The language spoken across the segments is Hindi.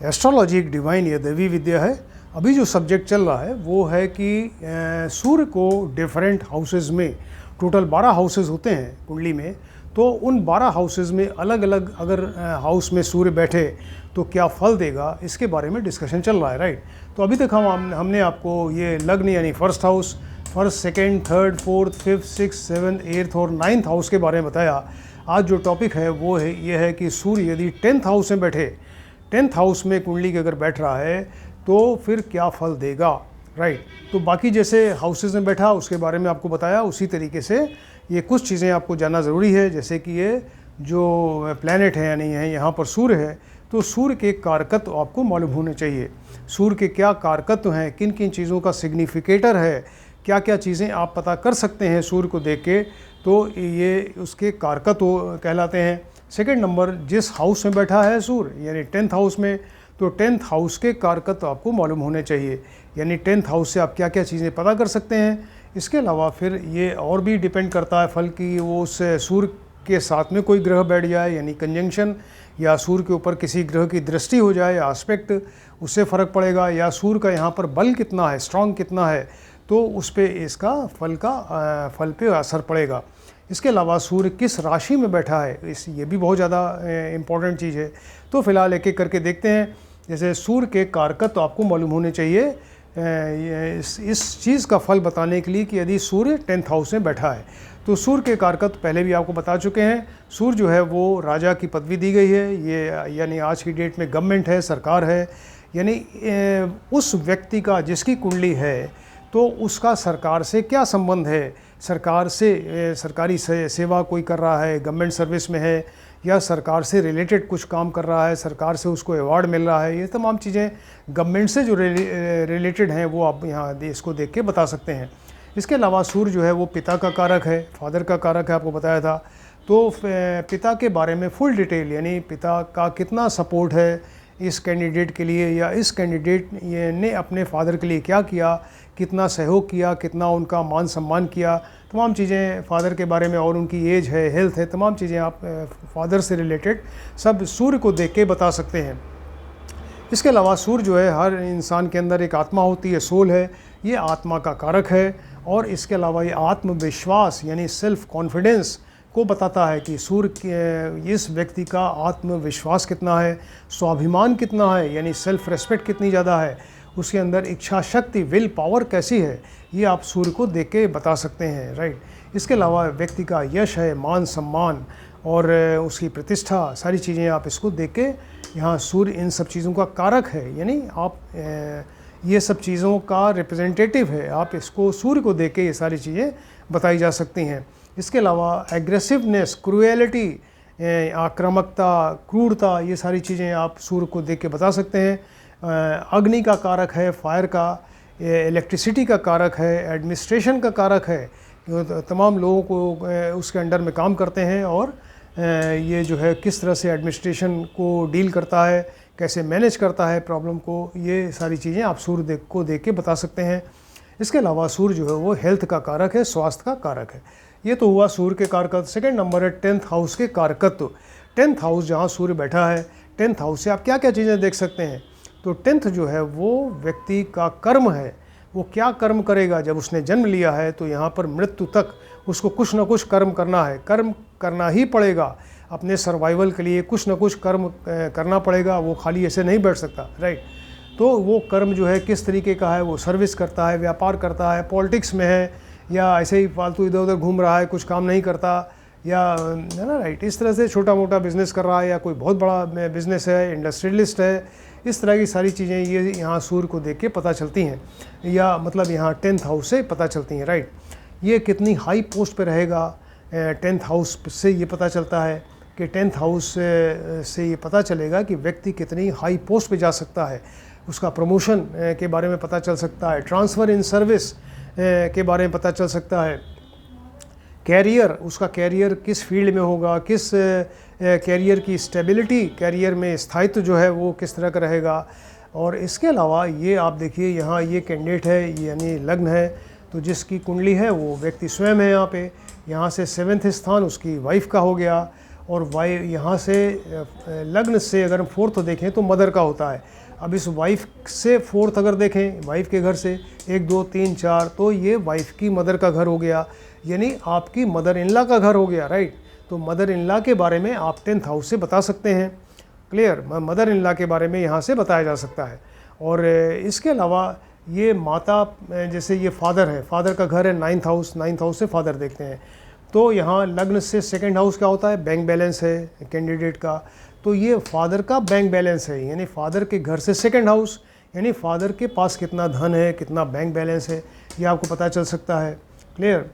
एस्ट्रोलॉजी एक डिवाइन या दैवी विद्या है। अभी जो सब्जेक्ट चल रहा है वो है कि सूर्य को डिफरेंट हाउसेस में, टोटल 12 हाउसेस होते हैं कुंडली में, तो उन 12 हाउसेस में अलग अलग अगर हाउस में सूर्य बैठे तो क्या फल देगा, इसके बारे में डिस्कशन चल रहा है, राइट। तो अभी तक हमने आपको ये लग्न यानी first house, first, second, third, fourth, fifth, six, seventh, eighth और नाइन्थ हाउस के बारे में बताया। आज जो टॉपिक है वो है ये है कि सूर्य यदि 10th हाउस में बैठे, 10th हाउस में कुंडली के अगर बैठ रहा है तो फिर क्या फल देगा, राइट। तो बाकी जैसे हाउसेस में बैठा उसके बारे में आपको बताया, उसी तरीके से ये कुछ चीज़ें आपको जानना ज़रूरी है। जैसे कि ये जो प्लैनेट है यानी है यहाँ पर सूर्य है, तो सूर्य के कारकत्व आपको मालूम होने चाहिए। सूर्य के क्या कारकत्व हैं, किन किन चीज़ों का सिग्निफिकेटर है, क्या क्या चीज़ें आप पता कर सकते हैं सूर्य को देख के, तो ये उसके कारकत्व कहलाते हैं। सेकंड नंबर, जिस हाउस में बैठा है सूर्य यानी 10th हाउस में, तो 10th हाउस के कारकत्व आपको मालूम होने चाहिए। यानी 10th हाउस से आप क्या क्या चीज़ें पता कर सकते हैं। इसके अलावा फिर ये और भी डिपेंड करता है फल की, वो उस सूर्य के साथ में कोई ग्रह बैठ जाए यानी कंजंक्शन, या सूर्य के ऊपर किसी ग्रह की दृष्टि हो जाए या एस्पेक्ट, उससे फ़र्क पड़ेगा। या सूर्य का यहाँ पर बल कितना है, स्ट्रांग कितना है, तो उस पर इसका फल पे असर पड़ेगा। इसके अलावा सूर्य किस राशि में बैठा है, ये भी बहुत ज़्यादा इम्पॉर्टेंट चीज़ है। तो फिलहाल एक एक करके देखते हैं। जैसे सूर्य के कारकत्व तो आपको मालूम होने चाहिए इस चीज़ का फल बताने के लिए कि यदि सूर्य 10th हाउस में बैठा है। तो सूर्य के कारकत्व पहले भी आपको बता चुके हैं। सूर्य जो है वो राजा की पदवी दी गई है, ये यानी आज की डेट में गवर्नमेंट है, सरकार है। यानी उस व्यक्ति का जिसकी कुंडली है तो उसका सरकार से क्या संबंध है, सरकार से सरकारी सेवा कोई कर रहा है, गवर्नमेंट सर्विस में है, या सरकार से रिलेटेड कुछ काम कर रहा है, सरकार से उसको अवार्ड मिल रहा है, ये तमाम चीज़ें गवर्नमेंट से जो रिलेटेड हैं वो आप यहाँ इसको देख के बता सकते हैं। इसके अलावा सूर्य जो है वो पिता का कारक है, फादर का कारक है, आपको बताया था। तो पिता के बारे में फुल डिटेल, यानी पिता का कितना सपोर्ट है इस कैंडिडेट के लिए, या इस कैंडिडेट ने अपने फादर के लिए क्या किया, कितना सहयोग किया, कितना उनका मान सम्मान किया, तमाम चीज़ें फादर के बारे में, और उनकी एज है, हेल्थ है, तमाम चीज़ें आप फादर से रिलेटेड सब सूर्य को देख के बता सकते हैं। इसके अलावा सूर्य जो है, हर इंसान के अंदर एक आत्मा होती है, सोल है, ये आत्मा का कारक है। और इसके अलावा ये आत्मविश्वास यानी सेल्फ कॉन्फिडेंस को बताता है कि सूर्य के इस व्यक्ति का आत्मविश्वास कितना है, स्वाभिमान कितना है, यानी सेल्फ रेस्पेक्ट कितनी ज़्यादा है, उसके अंदर इच्छा शक्ति, विल पावर कैसी है, ये आप सूर्य को देख के बता सकते हैं, राइट। इसके अलावा व्यक्ति का यश है, मान सम्मान और उसकी प्रतिष्ठा, सारी चीज़ें आप इसको देख के, यहाँ सूर्य इन सब चीज़ों का कारक है, यानी आप ये सब चीज़ों का रिप्रेजेंटेटिव है, आप इसको सूर्य को देख के ये सारी चीज़ें बताई जा सकती हैं। इसके अलावा एग्रेसिवनेस, क्रूएलिटी, आक्रामकता, क्रूरता, ये सारी चीज़ें आप सूर्य को देख के बता सकते हैं। अग्नि का कारक है, फायर का, इलेक्ट्रिसिटी का कारक है, एडमिनिस्ट्रेशन का कारक है, तमाम लोगों को उसके अंडर में काम करते हैं, और ये जो है किस तरह से एडमिनिस्ट्रेशन को डील करता है, कैसे मैनेज करता है प्रॉब्लम को, ये सारी चीज़ें आप सूर्य को देख के बता सकते हैं। इसके अलावा सूर्य जो है वो हेल्थ का कारक है, स्वास्थ्य का कारक है। ये तो हुआ सूर्य के कारकत्व। सेकंड नंबर है 10th हाउस के कारकत्व। 10th हाउस जहाँ सूर्य बैठा है, 10th हाउस से आप क्या क्या चीज़ें देख सकते हैं। तो 10th जो है वो व्यक्ति का कर्म है, वो क्या कर्म करेगा। जब उसने जन्म लिया है तो यहाँ पर मृत्यु तक उसको कुछ ना कुछ कर्म करना है, कर्म करना ही पड़ेगा। अपने सर्वाइवल के लिए कुछ ना कुछ कर्म करना पड़ेगा, वो खाली ऐसे नहीं बैठ सकता, राइट। तो वो कर्म जो है किस तरीके का है, वो सर्विस करता है, व्यापार करता है, पॉलिटिक्स में है, या ऐसे ही फालतू इधर उधर घूम रहा है, कुछ काम नहीं करता, या है ना, राइट। इस तरह से छोटा मोटा बिज़नेस कर रहा है, या कोई बहुत बड़ा बिज़नेस है, इंडस्ट्रियलिस्ट है, इस तरह की सारी चीज़ें ये यहाँ सूर्य को देख के पता चलती हैं, या मतलब यहाँ 10th हाउस से पता चलती हैं, राइट। ये कितनी हाई पोस्ट पे रहेगा, 10th हाउस से ये पता चलता है कि 10th हाउस से ये पता चलेगा कि व्यक्ति कितनी हाई पोस्ट पे जा सकता है, उसका प्रमोशन के बारे में पता चल सकता है, ट्रांसफ़र इन सर्विस के बारे में पता चल सकता है, कैरियर, उसका कैरियर किस फील्ड में होगा, किस कैरियर की स्टेबिलिटी, कैरियर में स्थायित्व जो है वो किस तरह का रहेगा। और इसके अलावा ये आप देखिए, यहाँ ये कैंडिडेट है, यानी लग्न है, तो जिसकी कुंडली है वो व्यक्ति स्वयं है। यहाँ से 7th स्थान उसकी वाइफ का हो गया, और यहाँ से लग्न से अगर हम फोर्थ देखें तो मदर का होता है। अब इस वाइफ से फोर्थ अगर देखें, वाइफ के घर से 1 2 3 4, तो ये वाइफ की मदर का घर हो गया, यानी आपकी मदर इन लॉ का घर हो गया, राइट। तो मदर इन लॉ के बारे में आप 10th हाउस से बता सकते हैं। क्लियर, मदर इन लॉ के बारे में यहाँ से बताया जा सकता है। और इसके अलावा ये माता, जैसे ये फादर है, फादर का घर है 9th हाउस, 9th हाउस से फादर देखते हैं। तो यहाँ लग्न से 2nd हाउस क्या होता है, बैंक बैलेंस है कैंडिडेट का। तो ये फादर का बैंक बैलेंस है, यानी फादर के घर से 2nd हाउस, यानी फादर के पास कितना धन है, कितना बैंक बैलेंस है, ये आपको पता चल सकता है। क्लियर।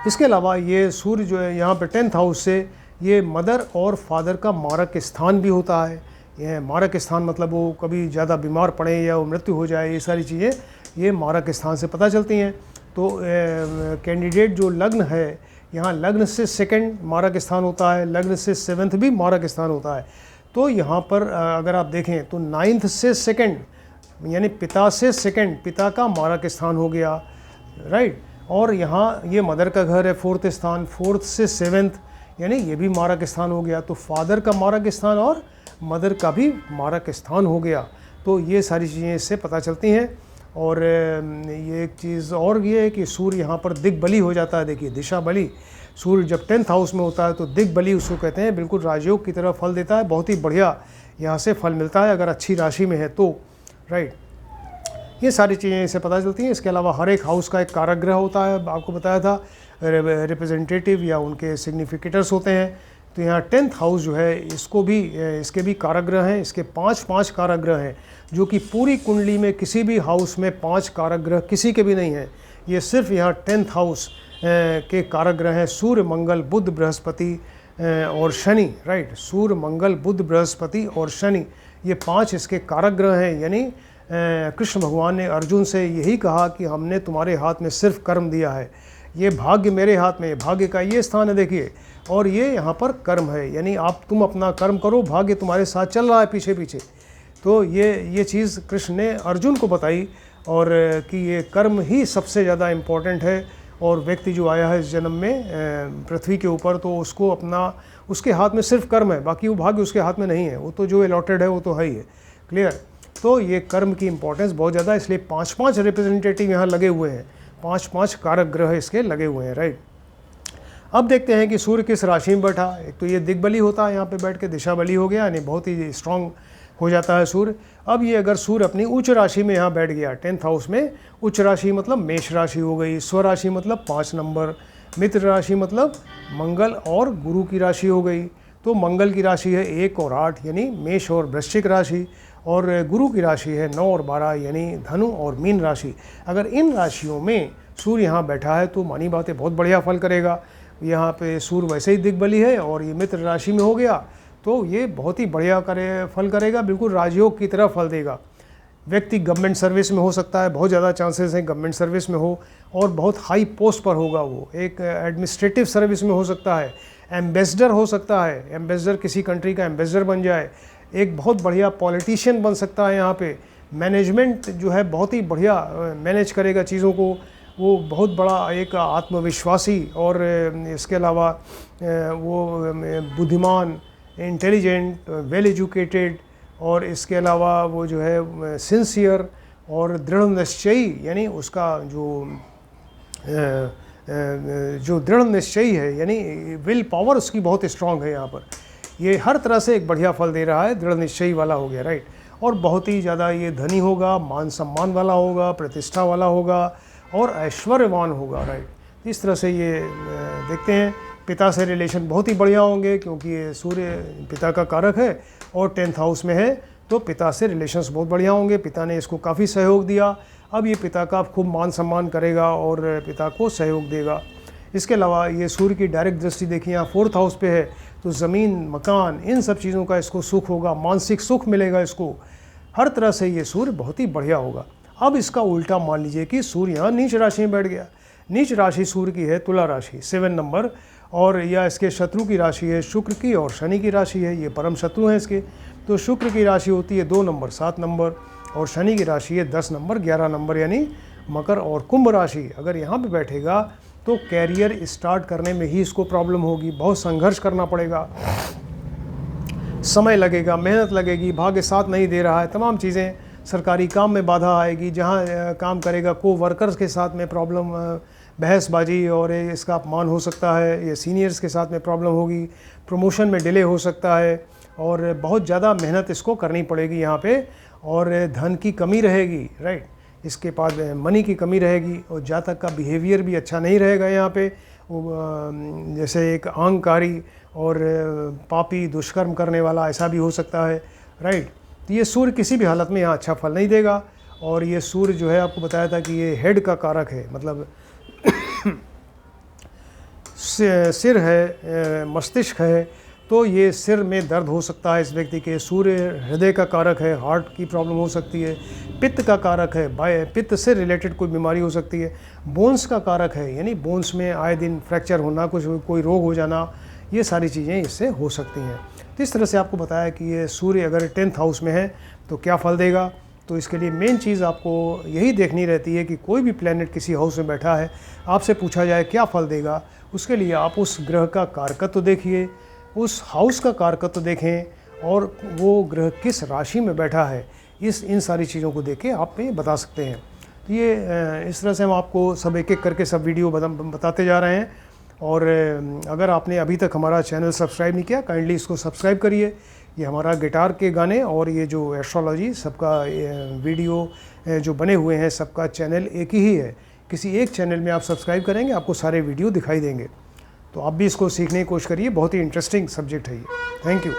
इसके अलावा ये सूर्य जो है यहाँ पे 10th हाउस से ये मदर और फादर का मारक स्थान भी होता है। यह मारक स्थान मतलब वो कभी ज़्यादा बीमार पड़े या वो मृत्यु हो जाए, ये सारी चीज़ें ये मारक स्थान से पता चलती हैं। तो कैंडिडेट जो लग्न है, यहाँ लग्न से 2nd मारक स्थान होता है, लग्न से 7th भी मारक स्थान होता है। तो यहाँ पर अगर आप देखें तो 9th से 2nd, यानी पिता से 2nd, पिता का मारक स्थान हो गया, राइट। और यहाँ ये मदर का घर है 4th स्थान, 4th से 7th, यानी ये भी मारक स्थान हो गया। तो फादर का मारक स्थान और मदर का भी मारक स्थान हो गया। तो ये सारी चीज़ें इससे पता चलती हैं। और ये एक चीज़ और ये है कि सूर्य यहाँ पर दिग्बली हो जाता है। देखिए दिशा बली, सूर्य जब 10th हाउस में होता है तो दिग्बली उसको कहते हैं, बिल्कुल राजयोग की तरह फल देता है। बहुत ही बढ़िया यहाँ से फल मिलता है अगर अच्छी राशि में है तो, राइट। ये सारी चीज़ें इससे पता चलती हैं। इसके अलावा हर एक हाउस का एक कारक ग्रह होता है, आपको बताया था, रिप्रेजेंटेटिव या उनके सिग्निफिकेटर्स होते हैं। तो यहाँ 10th हाउस जो है इसको भी, इसके भी कारक ग्रह हैं, इसके 5 कारक ग्रह हैं, जो कि पूरी कुंडली में किसी भी हाउस में 5 कारक ग्रह किसी के भी नहीं हैं। ये सिर्फ यहाँ 10th हाउस के कारक ग्रह हैं, सूर्य, मंगल, बुध, बृहस्पति और शनि, राइट। सूर्य, मंगल, बुध, बृहस्पति और शनि, ये 5 इसके कारक ग्रह हैं। यानी कृष्ण भगवान ने अर्जुन से यही कहा कि हमने तुम्हारे हाथ में सिर्फ कर्म दिया है, ये भाग्य मेरे हाथ में, भाग्य का ये स्थान है देखिए, और ये यहाँ पर कर्म है, यानी तुम अपना कर्म करो, भाग्य तुम्हारे साथ चल रहा है पीछे पीछे। तो ये चीज़ कृष्ण ने अर्जुन को बताई, और कि ये कर्म ही सबसे ज़्यादा इम्पोर्टेंट है। और व्यक्ति जो आया है इस जन्म में पृथ्वी के ऊपर, तो उसको उसके हाथ में सिर्फ कर्म है, बाकी वो भाग्य उसके हाथ में नहीं है, वो तो जो अलॉटेड है वो तो है ही है। क्लियर। तो ये कर्म की इम्पोर्टेंस बहुत ज़्यादा, इसलिए 5 रिप्रेजेंटेटिव यहाँ लगे हुए हैं, 5 कारक ग्रह इसके लगे हुए हैं, राइट। अब देखते हैं कि सूर्य किस राशि में बैठा। एक तो ये दिग्बली होता है, यहाँ पे बैठ के दिशा बली हो गया, यानी बहुत ही स्ट्रांग हो जाता है सूर्य। अब ये अगर सूर्य अपनी उच्च राशि में यहाँ बैठ गया 10th हाउस में, उच्च राशि मतलब मेष राशि हो गई, स्वराशि मतलब 5 नंबर, मित्र राशि मतलब मंगल और गुरु की राशि हो गई। तो मंगल की राशि है 1 और 8, यानी मेष और वृश्चिक राशि, और गुरु की राशि है 9 और 12, यानी धनु और मीन राशि। अगर इन राशियों में सूर्य यहाँ बैठा है तो मानी बात है बहुत बढ़िया फल करेगा। यहाँ पे सूर्य वैसे ही दिग्बली है और ये मित्र राशि में हो गया, तो ये बहुत ही बढ़िया फल करेगा, बिल्कुल राजयोग की तरह फल देगा। व्यक्ति गवर्नमेंट सर्विस में हो सकता है, बहुत ज़्यादा चांसेस हैं गवर्नमेंट सर्विस में हो, और बहुत हाई पोस्ट पर होगा वो, एक एडमिनिस्ट्रेटिव सर्विस में हो सकता है, एम्बेसडर हो सकता है, एम्बेसडर किसी कंट्री का एम्बेसडर बन जाए, एक बहुत बढ़िया पॉलिटिशियन बन सकता है। यहाँ पे मैनेजमेंट जो है बहुत ही बढ़िया मैनेज करेगा चीज़ों को, वो बहुत बड़ा एक आत्मविश्वासी, और इसके अलावा वो बुद्धिमान, इंटेलिजेंट, वेल एजुकेटेड, और इसके अलावा वो जो है सिंसियर और दृढ़ निश्चयी, यानी उसका जो दृढ़ निश्चयी है, यानी विल पावर उसकी बहुत स्ट्रांग है यहाँ पर। ये हर तरह से एक बढ़िया फल दे रहा है, दृढ़ निश्चयी वाला हो गया, राइट। और बहुत ही ज़्यादा ये धनी होगा, मान सम्मान वाला होगा, प्रतिष्ठा वाला होगा और ऐश्वर्यवान होगा, राइट। इस तरह से ये देखते हैं। पिता से रिलेशन बहुत ही बढ़िया होंगे, क्योंकि ये सूर्य पिता का कारक है और 10th हाउस में है, तो पिता से रिलेशंस बहुत बढ़िया होंगे। पिता ने इसको काफ़ी सहयोग दिया, अब ये पिता का खूब मान सम्मान करेगा और पिता को सहयोग देगा। इसके अलावा ये सूर्य की डायरेक्ट दृष्टि देखिए यहाँ 4th हाउस पे है, तो ज़मीन, मकान, इन सब चीज़ों का इसको सुख होगा, मानसिक सुख मिलेगा इसको, हर तरह से ये सूर्य बहुत ही बढ़िया होगा। अब इसका उल्टा मान लीजिए कि सूर्य यहाँ नीच राशि में बैठ गया। नीच राशि सूर्य की है तुला राशि, 7 नंबर, और या इसके शत्रु की राशि है शुक्र की और शनि की राशि है, ये परम शत्रु हैं इसके। तो शुक्र की राशि होती है 2 नंबर 7 नंबर, और शनि की राशि है 10 नंबर 11 नंबर, यानी मकर और कुंभ राशि। अगर यहाँ पे बैठेगा तो कैरियर स्टार्ट करने में ही इसको प्रॉब्लम होगी, बहुत संघर्ष करना पड़ेगा, समय लगेगा, मेहनत लगेगी, भाग्य साथ नहीं दे रहा है, तमाम चीज़ें, सरकारी काम में बाधा आएगी, जहाँ काम करेगा को वर्कर्स के साथ में प्रॉब्लम, बहसबाजी और इसका अपमान हो सकता है, ये सीनियर्स के साथ में प्रॉब्लम होगी, प्रमोशन में डिले हो सकता है और बहुत ज़्यादा मेहनत इसको करनी पड़ेगी यहाँ पे, और धन की कमी रहेगी, राइट, इसके पास मनी की कमी रहेगी, और जातक का बिहेवियर भी अच्छा नहीं रहेगा यहाँ पे, जैसे एक अहंकारी और पापी दुष्कर्म करने वाला ऐसा भी हो सकता है, राइट। तो ये सूर्य किसी भी हालत में यहाँ अच्छा फल नहीं देगा। और ये सूर्य जो है आपको बताया था कि ये हेड का कारक है, मतलब सिर है, मस्तिष्क है, तो ये सिर में दर्द हो सकता है इस व्यक्ति के। सूर्य हृदय का कारक है, हार्ट की प्रॉब्लम हो सकती है। पित्त का कारक है, पित्त से रिलेटेड कोई बीमारी हो सकती है। बोन्स का कारक है, यानी बोन्स में आए दिन फ्रैक्चर होना, कुछ कोई रोग हो जाना, ये सारी चीज़ें इससे हो सकती हैं। तो इस तरह से आपको बताया कि ये सूर्य अगर 10th हाउस में है तो क्या फल देगा। तो इसके लिए मेन चीज़ आपको यही देखनी रहती है कि कोई भी प्लैनेट किसी हाउस में बैठा है, आपसे पूछा जाए क्या फल देगा, उसके लिए आप उस ग्रह का कारकत्व देखिए, उस हाउस का कारकत्व देखें और वो ग्रह किस राशि में बैठा है, इन सारी चीज़ों को देख के आप में बता सकते हैं। तो ये इस तरह से हम आपको सब एक एक करके सब वीडियो बताते जा रहे हैं। और अगर आपने अभी तक हमारा चैनल सब्सक्राइब नहीं किया, काइंडली इसको सब्सक्राइब करिए। ये हमारा गिटार के गाने और ये जो एस्ट्रोलॉजी सबका वीडियो जो बने हुए हैं, सबका चैनल एक ही है। किसी एक चैनल में आप सब्सक्राइब करेंगे, आपको सारे वीडियो दिखाई देंगे। तो आप भी इसको सीखने की कोशिश करिए, बहुत ही इंटरेस्टिंग सब्जेक्ट है ये। Thank you.